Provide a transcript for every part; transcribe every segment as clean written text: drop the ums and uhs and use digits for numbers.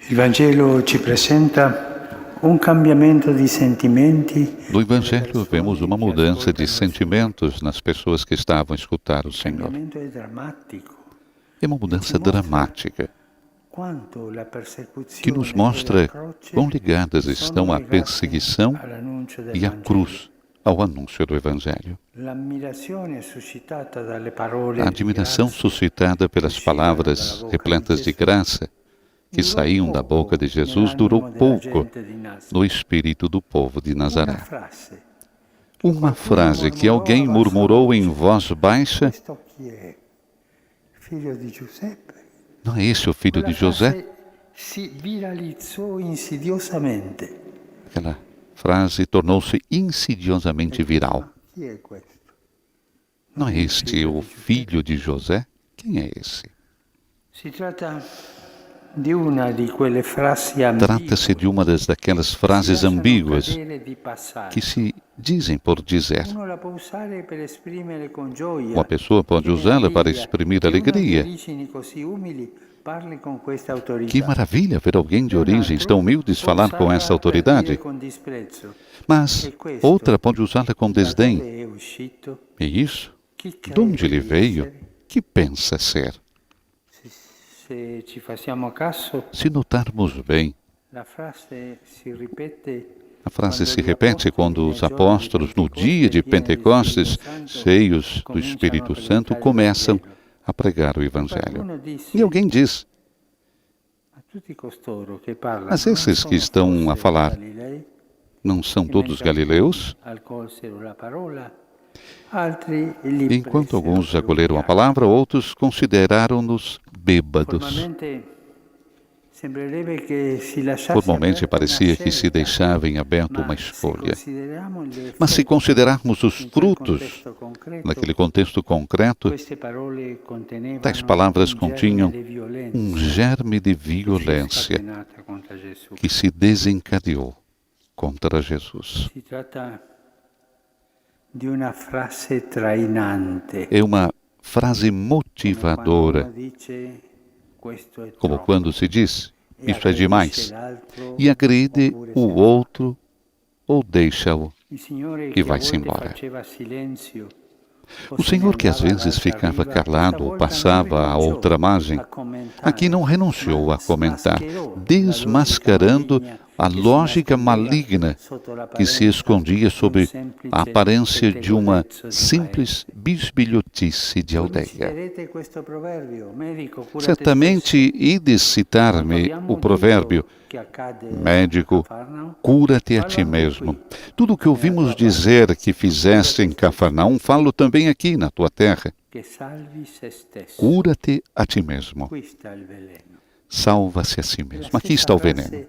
Il Vangelo ci presenta un cambiamento di sentimenti. No Evangelho, vemos uma mudança de sentimentos nas pessoas que estavam a escutar o Il Senhor. cambiamento è drammatico. É uma mudança dramática Quanto la que nos persecuzione e la mostra croce quão ligadas sono estão a legate perseguição all'annuncio del e a Vangelo. cruz ao anúncio do Evangelho. L'ammirazione suscitata dalle parole A di admiração grazia suscitada pelas palavras repletas de graça que saíam da boca de Jesus durou pouco no espírito do povo de Una Nazaré. frase. Uma frase que alguém murmurou em voz baixa: Questo chi è? Figlio di Giuseppe. não é esse o filho Quella de José? frase si viralizzò insidiosamente. Aquela frase tornou-se insidiosamente viral. Chi è questo? Não é este o filho de José? Quem é esse? Si tratta di una di quelle frasi ambigue Trata-se de uma daquelas frases ambíguas di passaggio. que se dizem por dizer. Uno la può usare per esprimere con gioia. Uma pessoa pode usá-la para exprimir alegria. Che uno di origini così umili parli con questa autorità. Que maravilha ver alguém de origens tão humildes falar com essa autoridade. Con disprezzo. Mas outra pode usá-la com desdém. È uscito. E isso? Chi De onde ele crede di veio? essere? Que pensa ser? Se ci facciamo caso, Se notarmos bem, la frase si ripete. a frase se repete quando os apóstolos, no dia de Pentecostes, cheios do Espírito Santo, começam a pregar o Evangelho. Qualcuno disse E alguém diz: a tutti costoro che parlano, mas non esses que sono estão a forse falar, Galilei, não são che todos mentre galileus? accolsero la parola, altri li Enquanto alguns presero acolheram a ubriachi. palavra, outros consideraram-nos bêbados. Sembrerebbe che si lasciasse Formalmente aperta parecia una que se scelta, deixava em aberto uma ma se escolha. consideriamo gli Mas se effetti considerarmos os in quel frutos, contesto concreto, naquele contexto concreto, queste parole contenevano tais palavras un continham germe di violenza um germe de che fu violência scatenata contro Gesù. que se desencadeou contra Jesus. Si tratta di una frase trainante. É uma frase Quando motivadora, uno dice, questo è como troppo, quando se diz: e isso é demais, aggredisce l'altro, e agride oppure o se ne va. outro ou deixa-o. Il Signore e che a vai-se volte embora. faceva silenzio, o O se ne Senhor, que às andava vezes all'altra ficava riva, calado questa ou volta passava non à rinunciò outra margem, a commentare, aqui não renunciou ma a comentar, smascherò la desmascarando logica a maligna lógica che si maligna nascondeva sotto que se l'apparenza escondia di un sob semplice a aparência de uma pettegolezzo di simples bisbilhotice de paese. aldeia. Citerete questo proverbio, medico, curate te Certamente stesso. ides citar-me Quanto o abbiamo provérbio: udito che accade médico, a Cafarnao, cura-te a fallo ti anche mesmo. qui. Tudo o que ouvimos dizer que fizeste em Cafarnaum, falo também aqui na tua terra. Che salvi se stesso. Cura-te a ti mesmo. Qui sta il veleno. Salva-se a si La mesmo. Aqui stessa está o frase veneno.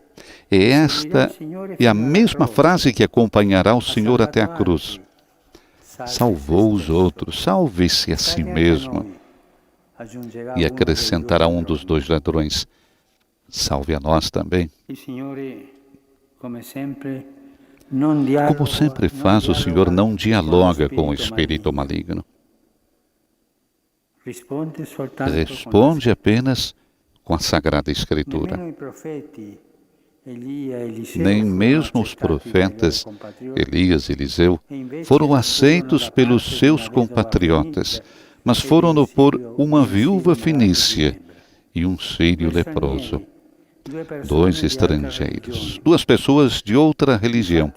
E esta é a mesma frase que acompanhará o Senhor até a cruz. Salvou os outros, salve-se a si mesmo. E acrescentará um dos dois ladrões: salve a nós também. Como sempre faz, o Senhor não dialoga com o espírito maligno. Responde apenas com a Sagrada Escritura. Nem mesmo os profetas Elias e Eliseu foram aceitos pelos seus compatriotas, mas foram-no por uma viúva fenícia e um sírio leproso. Dois estrangeiros, duas pessoas de outra religião.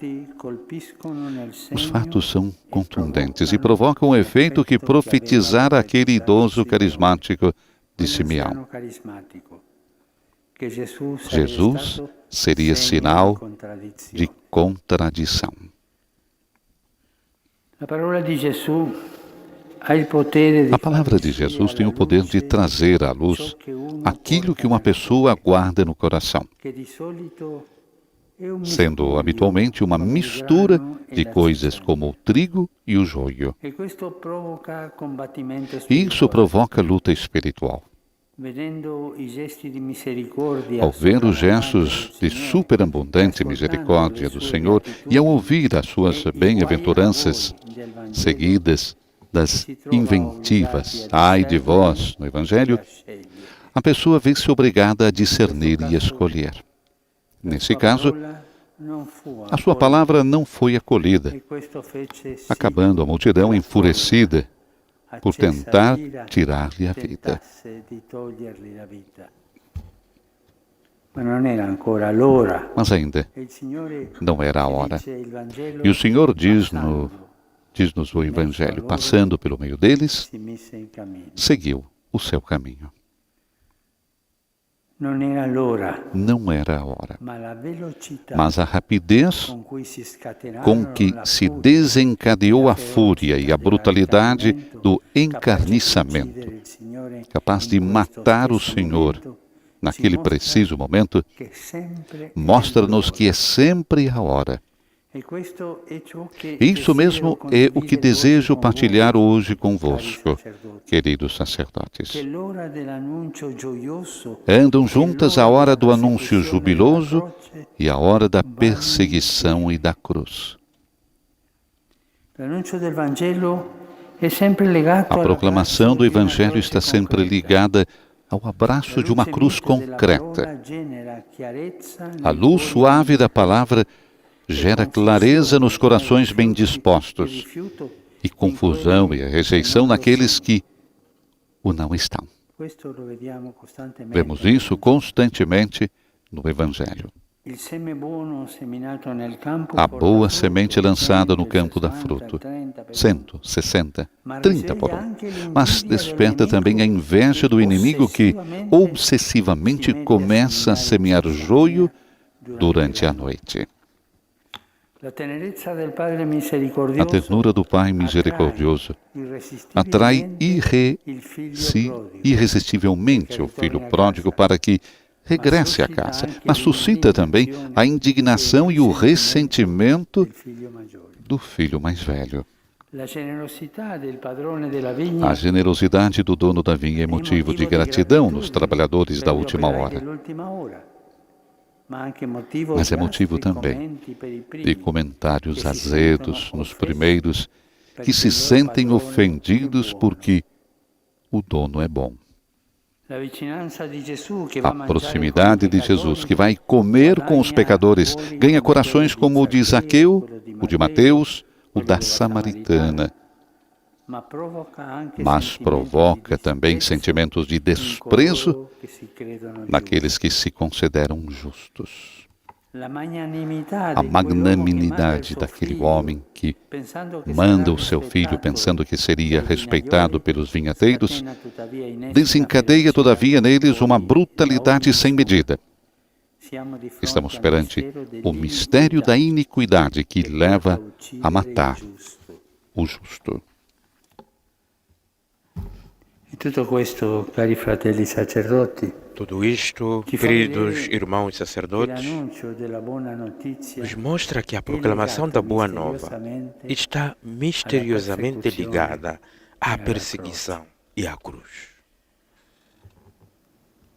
Os fatos são contundentes e provocam o efeito que profetizara aquele idoso carismático de Simeão. Jesus seria sinal de contradição. A palavra de Jesus tem o poder de trazer à luz Aquilo que uma pessoa guarda no coração, sendo habitualmente uma mistura de coisas como o trigo e o joio. E isso provoca luta espiritual. Ao ver os gestos de superabundante misericórdia do Senhor e ao ouvir as suas bem-aventuranças seguidas das inventivas "ai de vós" no Evangelho, a pessoa vê-se obrigada a discernir e escolher. Nesse caso, a sua palavra não foi acolhida, acabando a multidão enfurecida por tentar tirar-lhe a vida. Mas ainda não era a hora. E o Senhor diz-nos o Evangelho, passando pelo meio deles, seguiu o seu caminho. Não era a hora, mas a rapidez com que se desencadeou a fúria e a brutalidade do encarniçamento, capaz de matar o Senhor naquele preciso momento, mostra-nos que é sempre a hora. Isso mesmo é o que desejo partilhar hoje convosco, queridos sacerdotes. Andam juntas a hora do anúncio jubiloso e a hora da perseguição e da cruz. A proclamação do Evangelho está sempre ligada ao abraço de uma cruz concreta. A luz suave da palavra gera clareza nos corações bem dispostos e confusão e rejeição naqueles que o não estão. Vemos isso constantemente no Evangelho. A boa semente lançada no campo dá fruto, 100, 60, 30 por um. Mas desperta também a inveja do inimigo que obsessivamente começa a semear joio durante a noite. A ternura do Pai misericordioso atrai irresistivelmente o filho pródigo para que regresse à casa, mas suscita também a indignação e o ressentimento do filho mais velho. A generosidade do dono da vinha é motivo de gratidão nos trabalhadores da última hora. Mas é motivo também de comentários azedos nos primeiros que se sentem ofendidos porque o dono é bom. A proximidade de Jesus, que vai comer com os pecadores, ganha corações como o de Zaqueu, o de Mateus, o da Samaritana. Mas provoca também sentimentos de desprezo naqueles que se consideram justos. A magnanimidade daquele homem que manda o seu filho pensando que seria respeitado pelos vinhateiros, desencadeia todavia neles uma brutalidade sem medida. Estamos perante o mistério da iniquidade que leva a matar o justo. Tudo isto, queridos irmãos sacerdotes, nos mostra que a proclamação da Boa Nova está misteriosamente ligada à perseguição e à cruz.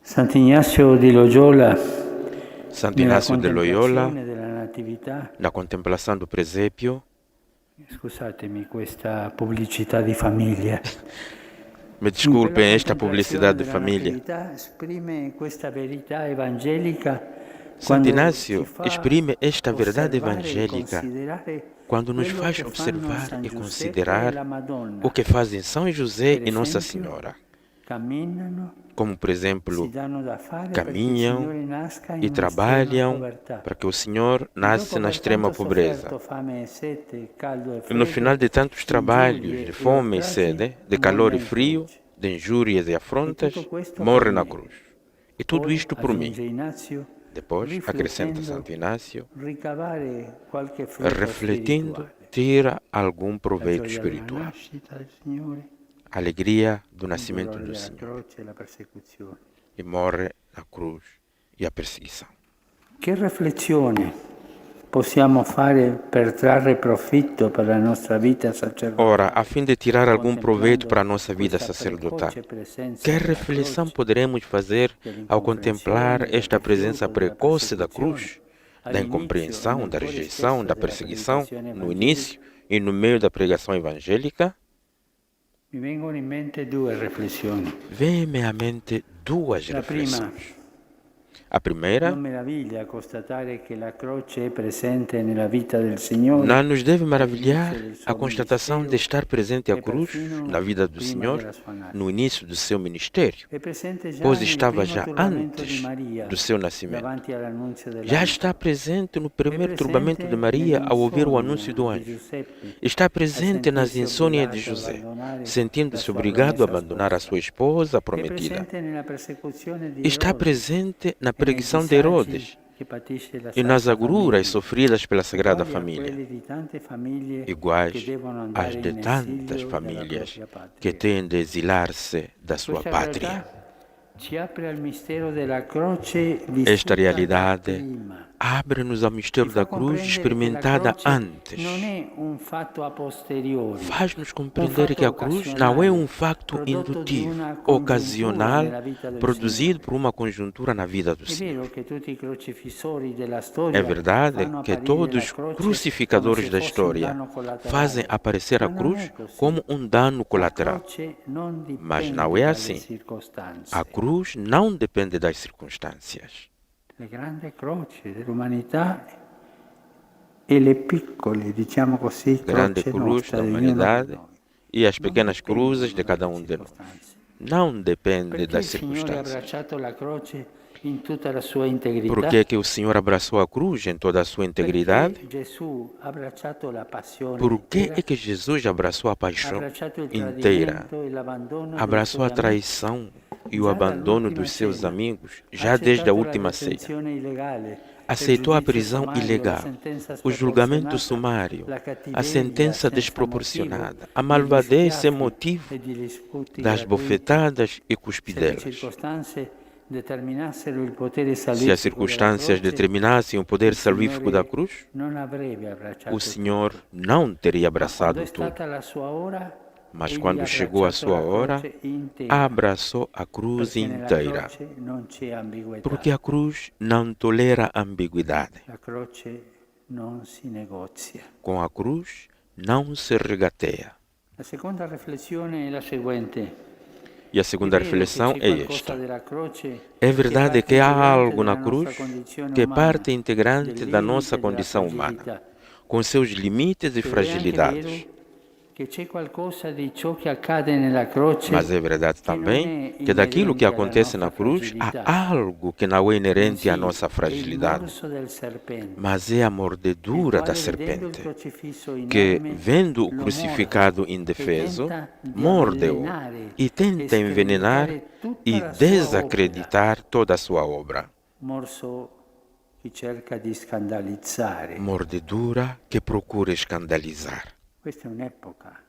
Santo Inácio de Loyola, na contemplação do presépio, Scusatemi questa pubblicità di famiglia. Me desculpem esta publicidade de família. Santo Inácio exprime esta verdade evangélica quando nos faz observar e considerar o que fazem São José e Nossa Senhora. Como, por exemplo, caminham e trabalham para que o Senhor nasça na extrema pobreza. E no final de tantos trabalhos, de fome e sede, de calor e frio, de injúrias e afrontas, morre na cruz. E tudo isto por mim. Depois, acrescenta Santo Inácio, refletindo, tira algum proveito espiritual. A alegria do nascimento do Senhor. E morre na cruz e a perseguição. Que reflessione possiamo fare per trarre profitto per la nostra vita sacerdotale? Ora, a fim de tirar algum proveito para a nossa vida sacerdotal, que reflexão poderemos fazer ao contemplar esta presença precoce da cruz, da incompreensão, da rejeição, da perseguição, no início e no meio da pregação evangélica? Mi vengono in mente due riflessioni. Vem-me à mente duas La prima, reflexões. A primeira, non meraviglia constatare che la croce è presente nella vita del Signore não nos deve all'inizio maravilhar del a suo constatação de ministero estar presente a e cruz perfino na vida do prima Senhor della sua nascita. no início do seu ministério, È presente già pois nel estava primo já turbamento di antes Maria do seu nascimento. davanti all'annunzio Já dell'angelo. está presente no È primeiro presente turbamento de Maria ao ouvir o anúncio do nell'insonnia di anjo. Giuseppe Está a presente nas sentirsi insônias de obbligato a José, abbandonare la sentindo-se sua obrigado a promessa abandonar a sposa. sua esposa È prometida. presente nella persecuzione di Está Erode presente na e nei perseguição de disagi Herodes che patisce la e nas Santa agruras Famiglia, sofridas pela Sagrada uguali a Família, quelli di tante famiglie che iguais devono às andare de in tantas esilio dalla famílias propria que patria. têm de exilar-se da sua Questa pátria. realtà ci apre al mistero della croce Esta vissuta realidade prima. abre-nos ao Ci mistério fa da cruz comprendere che la experimentada croce antes. non è un fatto a posteriori, Faz-nos compreender que a cruz não é um facto prodotto di indutivo, una congiuntura ocasional, nella vita del produzido Signore. por uma conjuntura na vida do È Senhor. vero che tutti i crocifissori della É storia verdade fanno que apparire todos la os croce come crucificadores se da fosse un história danno collaterale. fazem aparecer Ma a non cruz è così. como um dano La colateral. croce non Mas dipende não é dalle assim. circostanze. A cruz não depende das circunstâncias. Le grandi croci dell'umanità e le piccole, diciamo così, Grande croce cruz nostra da di ognuno di humanidade noi. e as Non pequenas dipendono cruzes de cada dalle um de nós. circostanze. Não depende Perché das il Signore ha circunstâncias. abbracciato la croce in tutta la sua integrità? Por que é que o Senhor abraçou a cruz em toda a sua integridade? Perché Gesù ha abbracciato la passione Por que intera, é que Jesus abraçou a ha paixão abbracciato il inteira? tradimento e l'abbandono dei Abraçou suoi a amici, traição e o già abandono dall'ultima dos seus cena. amigos Ha já desde a accettato la última ceia. detenzione illegale, Aceitou a il giudizio prisão sommario, la ilegal, sentenza o julgamento sproporzionata, sumário, la a cattiveria sentença senza desproporcionada, motivo, a degli malvadez sem schiaffi motivo, e degli sputi das gratuiti. bofetadas e Se le cuspidelas. circostanze determinassero il potere Se as salvifico della circunstâncias croce, determinassem o poder il salvífico da Signore cruz, non avrebbe abbracciato o Senhor não teria Ma quando abraçado è tudo. stata la sua ora, Mas egli quando ha chegou a abbracciato sua la hora, croce intera, abraçou a cruz perché nella inteira. croce non c'è ambiguità. Porque a cruz não tolera ambiguidade. La croce non si negozia. Com a cruz não se regateia. La seconda riflessione è la seguente. E a segunda È vero reflexão che c'è é qualcosa esta. della croce É verdade que há algo na della cruz nostra condizione que é umana, parte integrante del da limite nossa della condição humana, fragilità. com seus limites e Ed è anche fragilidades. vero che c'è qualcosa di ciò che accade nella croce Mas é verdade também que daquilo que acontece na cruz há algo que não é inerente à nossa fragilidade, mas é a mordedura da serpente, que, vendo o crucificado indefeso, morde-o e tenta envenenar e desacreditar toda a sua obra. Morso che cerca di scandalizzare. Mordedura que procura escandalizar. Questa è un'epoca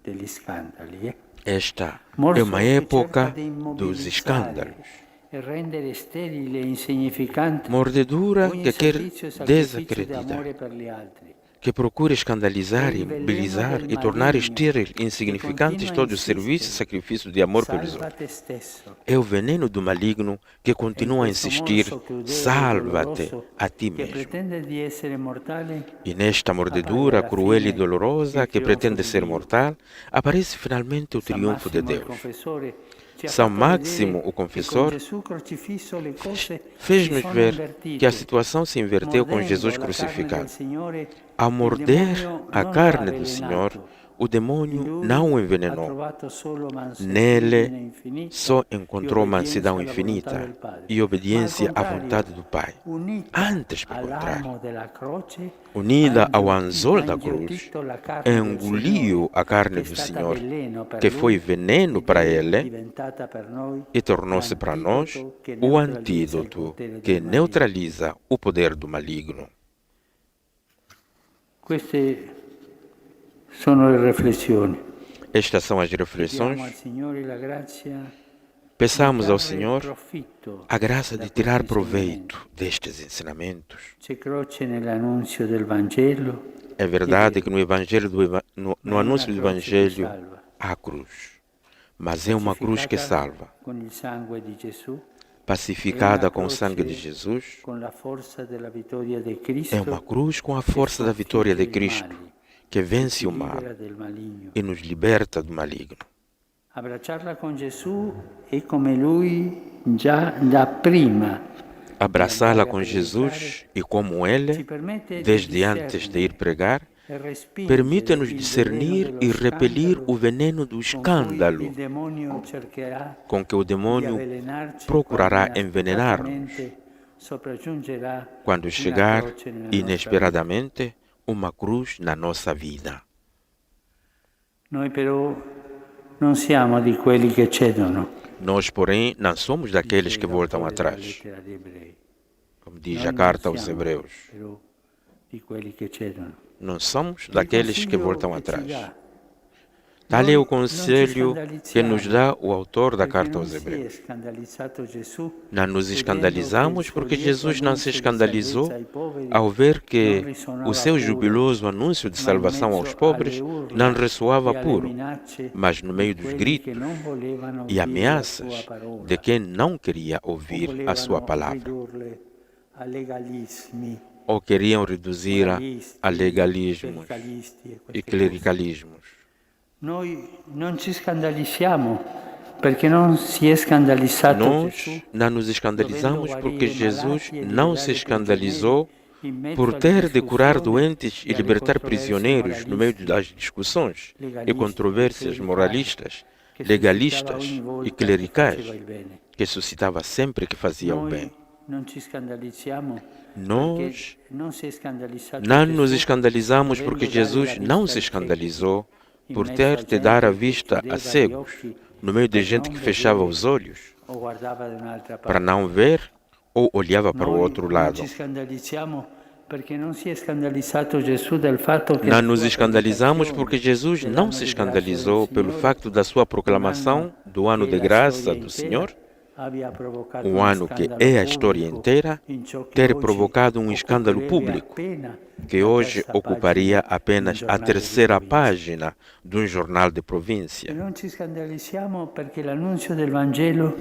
degli scandali. Esta é Morso uma che cerca época di dos immobilizzare escândalos. e rendere sterile e insignificante Mordedura ogni que quer servizio e sacrificio di desacreditar, amore per gli altri. que procura escandalizar, imobilizar e tornar estéril, insignificantes todos os serviços e sacrifícios de amor pelos Salva outros. te stesso. É o veneno do maligno que continua a insistir: salva-te a ti che mesmo. pretende di essere mortale, E nesta mordedura cruel e dolorosa que pretende ser mortal, aparece finalmente o San triunfo de Massimo il Deus. confessore ci ha São fatto Máximo, vedere o che con confessor, Gesù crocifisso le cose si fez-nos sono ver invertite. que a situação se inverteu com Mordendo Jesus la carne crucificado. del Signore, Ao il morder demonio a non carne lo ha do Senhor, avvelenato. o In demônio lui não o ha envenenou. trovato solo mansedine Nele infinita só e encontrou obbedienza mansidão alla volontà infinita del Padre. e obediência Ma à al contrario, vontade do Pai. unita Antes, pelo contrário, all'amo della croce, unida ha ao anzol da inghiottito cruz, la carne del engoliu a carne Signore, do che è stata Senhor, veleno per que lui foi veneno e para è ele diventata per noi e tornou-se para nós l'antidoto che o neutralizza il antídoto potere que del maligno. neutraliza o poder do maligno. Queste sono le riflessioni. Estas são as Chiediamo al reflexões. Signore la grazia Peçamos ao di trarre Senhor profitto a graça da de tirar questi proveito insegnamenti. destes ensinamentos. C'è croce nell'annunzio del Vangelo, É verdade que no Evangelho no ma è una anúncio do croce che Evangelho salva, há cruz, mas é uma cruz que salva, con il sangue di Gesù, pacificada com o sangue de Jesus. con la forza della vittoria di É Cristo, uma cruz com a força da vitória de Cristo, que vence o mal libera del maligno. e nos liberta do maligno. Abbracciarla con Gesù è come lui già da prima Abraçá-la com Jesus e como Ele, ci permette di desde antes de ir pregar, e respingere permite-nos il discernir veleno e dello repelir o scandalo veneno do con cui escândalo il demonio cercherà com que o di demônio avvelenarci procurará quando envenenar-nos inaspettatamente sopraggiungerà quando una chegar croce nella nostra vita. inesperadamente uma cruz na nossa vida. Noi però non siamo di quelli che cedono, Nós, porém, não somos daqueles dice que voltam l'autore della atrás, lettera agli Ebrei. como diz Noi a non carta aos siamo Hebreus. però di quelli che cedono. Não somos Il daqueles que consiglio voltam che ci atrás. dà, Tal é o noi non ci conselho que nos scandalizziamo dá o autor da perché carta non aos si è Hebreus. scandalizzato Gesù Não nos vedendo che il escandalizamos suo porque lieto Jesus não se annuncio di escandalizou salvezza ai poveri ao ver non que o risuonava seu puro, jubiloso anúncio de ma in salvação aos mezzo pobres alle urla não e ressoava alle puro, minacce mas no meio di dos quelli che gritos non volevano e udire la sua ameaças parola de quem não queria o ouvir a sua volevano palavra, ridurle a legalismi, ou queriam reduzir a legalismos clericalisti e e queste cose. clericalismos. Noi non ci scandalizziamo perché non si è scandalizzato Gesù Nós não nos escandalizamos dovendo porque guarire Jesus malati e não se liberare escandalizou prigionieri in mezzo por alle ter de curar discussioni doentes e e alle libertar controversie prisioneiros no meio moralistiche, das discussões e legalistiche, controvérsias clericali, moralistas, che suscitava legalistas ogni e volta che clericais faceva il bene. que suscitava sempre que fazia o bem. Noi non ci scandalizziamo Nós perché non si è scandalizzato não nos Gesù escandalizamos dovendo porque dare la Jesus vista não ai se ciechi escandalizou in por mezzo ter a de dar a gente che vista a chiudeva gli cegos, occhi no meio de per gente non que fechava vedere os olhos o guardava da un'altra para parte. não ver ou olhava para o Noi outro non lado. ci scandalizziamo perché non si è scandalizzato Gesù del fatto che Não la nos sua escandalizamos porque predicazione Jesus não dell'anno se di grazia del escandalizou pelo Signore, facto da sua un proclamação anno do ano che de è la graça storia do intera, Senhor, abbia provocato um uno ano que scandalo é a história pubblico inteira, in ciò che ter oggi provocado um escândalo occuperebbe público, appena que la hoje terza ocuparia pagina di un apenas a giornale di terceira provincia. página de um jornal de E província. non ci scandalizziamo perché l'annuncio del Vangelo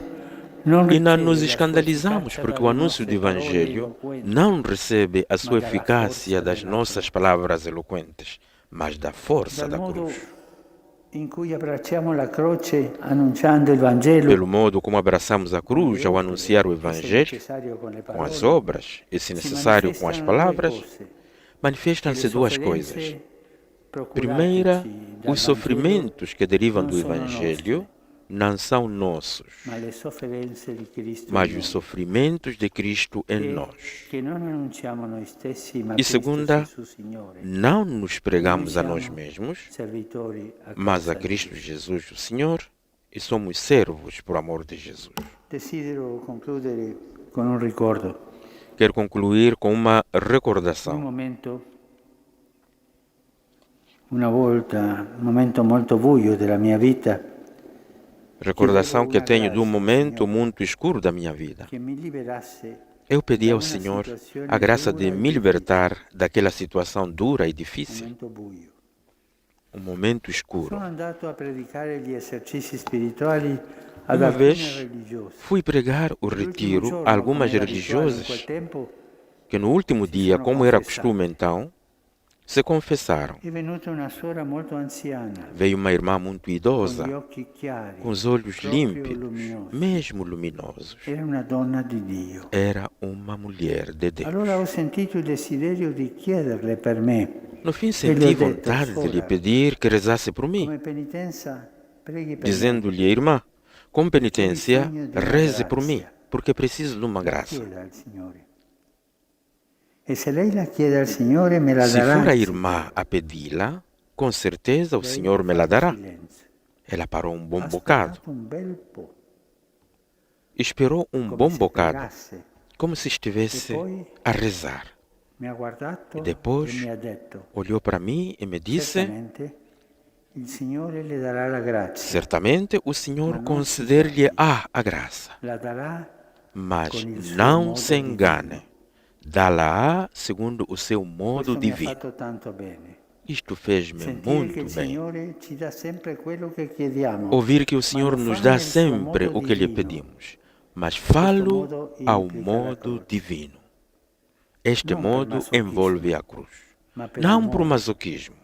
non E não riceve nos la sua escandalizamos efficacia porque o dalle anúncio do nostre parole Evangelho eloquenti, não recebe a ma sua dalla eficácia forza das della nossas croce, palavras eloquentes, mas da força dal da modo cruz. in cui abbracciamo la croce annunciando il Vangelo Pelo modo como abraçamos a con le cruz ao anunciar o opere e se Evangelho, necessario con le com as parole, obras e, se si necessário, com as manifestano due palavras, cose, che manifestam-se le duas coisas. sofferenze Primeira, procurateci dal os Vangelo sofrimentos que derivam non do sono Evangelho nostri, não são nossos, ma le sofferenze di Cristo mas in os noi. sofrimentos de Cristo em E nós. che non annunciamo noi stessi, ma E Cristo segunda, Gesù Signore. não nos pregamos a nós siamo mesmos, servitori a mas causa a di Cristo Cristo. Jesus, o Senhor, e somos servos por amor de Jesus. Desidero concludere con un ricordo. Quero concluir com uma Un recordação. momento, una volta, un momento molto buio della mia vita, Recordação que tenho de um momento muito escuro da minha vida. che mi liberasse Eu pedi da ao una Senhor situazione a graça de dura e me difficile, libertar daquela situação dura e un difícil, momento buio. um momento escuro. Sono andato a predicare gli esercizi spirituali ad Uma alcune vez religiose. fui pregar o L'ultimo retiro giorno, a algumas come era abituale in quel religiosas tempo, que no último si dia, sono como era confessate. costume então, se confessaram. È venuta una suora molto anziana, Veio uma irmã muito con gli idosa, occhi chiari, com os olhos proprio límpidos, luminosi. mesmo luminosos. Era una donna di Dio. Era uma mulher de Deus. Allora ho sentito il desiderio di chiederle per me, No fim, E lhe senti ho detto, vontade de lhe "Sora, pedir que rezasse por mim, come penitenza, preghi per me. dizendo-lhe, irmã, com penitência, reze por mim, porque preciso de uma graça. Chieda al Signore. E se lei la chiede al Signore me la Se darà. for a il irmã a pedi-la, com certeza o Signore. Senhor me Lei la ha dará. fatto silenzio. Ela parou um bom Ha bocado, aspettato un bel po', esperou um come bom se bocado, pregasse. como se estivesse E poi a rezar. Mi ha guardato E depois e mi ha detto, olhou para mim e me disse: certamente il Signore le darà la grazia, certamente o Senhor conceder-lhe-á a graça, la darà mas con il suo não modo se engane, dá-la-á segundo o seu modo Questo mi ha divino. fatto tanto bene. Isto fez-me Sentire che muito il bem. Signore ci dà sempre quello che chiediamo. Ouvir que o Senhor lo nos fa dá nel suo sempre modo o que lhe divino. pedimos, mas falo modo ao implica modo la croce. divino. Este Não por modo masoquismo, envolve a cruz. ma per Não amore, por masoquismo,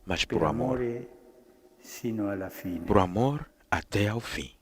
mas per por amor. amore sino alla fine. Por amor até ao fim.